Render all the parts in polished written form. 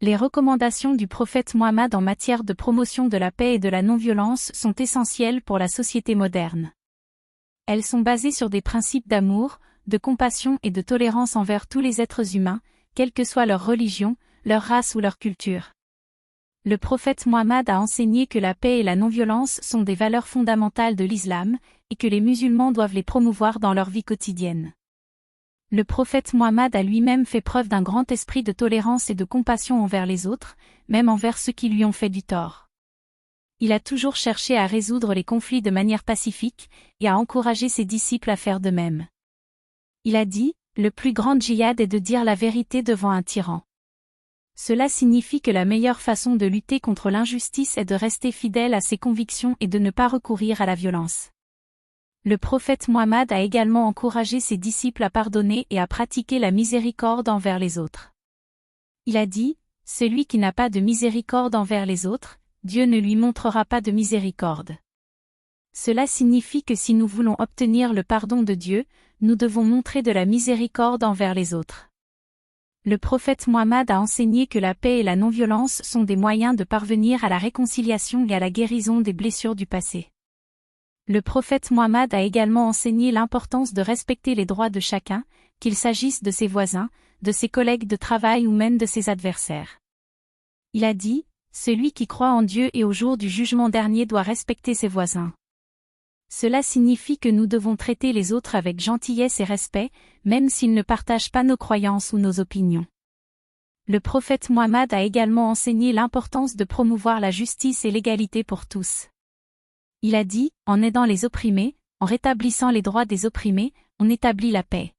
Les recommandations du prophète Mohammed en matière de promotion de la paix et de la non-violence sont essentielles pour la société moderne. Elles sont basées sur des principes d'amour, de compassion et de tolérance envers tous les êtres humains, quelle que soit leur religion, leur race ou leur culture. Le prophète Mohammed a enseigné que la paix et la non-violence sont des valeurs fondamentales de l'islam, et que les musulmans doivent les promouvoir dans leur vie quotidienne. Le prophète Mohammed a lui-même fait preuve d'un grand esprit de tolérance et de compassion envers les autres, même envers ceux qui lui ont fait du tort. Il a toujours cherché à résoudre les conflits de manière pacifique, et à encourager ses disciples à faire de même. Il a dit, « Le plus grand djihad est de dire la vérité devant un tyran ». Cela signifie que la meilleure façon de lutter contre l'injustice est de rester fidèle à ses convictions et de ne pas recourir à la violence. Le prophète Mohammed a également encouragé ses disciples à pardonner et à pratiquer la miséricorde envers les autres. Il a dit, « Celui qui n'a pas de miséricorde envers les autres, Dieu ne lui montrera pas de miséricorde. » Cela signifie que si nous voulons obtenir le pardon de Dieu, nous devons montrer de la miséricorde envers les autres. Le prophète Mohammed a enseigné que la paix et la non-violence sont des moyens de parvenir à la réconciliation et à la guérison des blessures du passé. Le prophète Mohammed a également enseigné l'importance de respecter les droits de chacun, qu'il s'agisse de ses voisins, de ses collègues de travail ou même de ses adversaires. Il a dit, « Celui qui croit en Dieu et au jour du jugement dernier doit respecter ses voisins. » Cela signifie que nous devons traiter les autres avec gentillesse et respect, même s'ils ne partagent pas nos croyances ou nos opinions. Le prophète Mohammed a également enseigné l'importance de promouvoir la justice et l'égalité pour tous. Il a dit, en aidant les opprimés, en rétablissant les droits des opprimés, on établit la paix.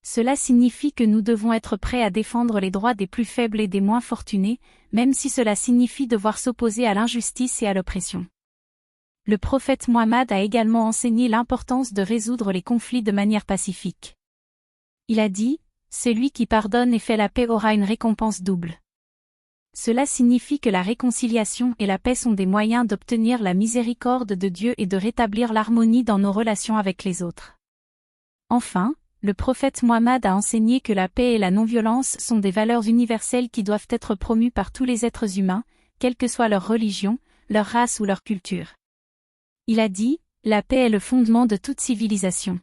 Cela signifie que nous devons être prêts à défendre les droits des plus faibles et des moins fortunés, même si cela signifie devoir s'opposer à l'injustice et à l'oppression. Le prophète Mohammed a également enseigné l'importance de résoudre les conflits de manière pacifique. Il a dit, « Celui qui pardonne et fait la paix aura une récompense double. » Cela signifie que la réconciliation et la paix sont des moyens d'obtenir la miséricorde de Dieu et de rétablir l'harmonie dans nos relations avec les autres. Enfin, le prophète Mohammed a enseigné que la paix et la non-violence sont des valeurs universelles qui doivent être promues par tous les êtres humains, quelle que soit leur religion, leur race ou leur culture. Il a dit, « La paix est le fondement de toute civilisation. »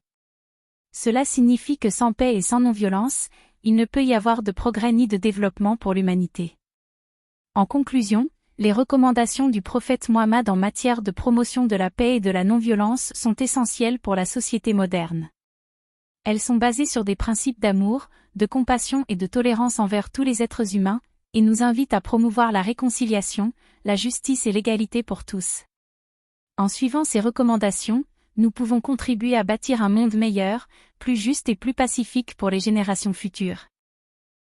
Cela signifie que sans paix et sans non-violence, il ne peut y avoir de progrès ni de développement pour l'humanité. En conclusion, les recommandations du prophète Mohammed en matière de promotion de la paix et de la non-violence sont essentielles pour la société moderne. Elles sont basées sur des principes d'amour, de compassion et de tolérance envers tous les êtres humains, et nous invitent à promouvoir la réconciliation, la justice et l'égalité pour tous. En suivant ces recommandations, nous pouvons contribuer à bâtir un monde meilleur, plus juste et plus pacifique pour les générations futures.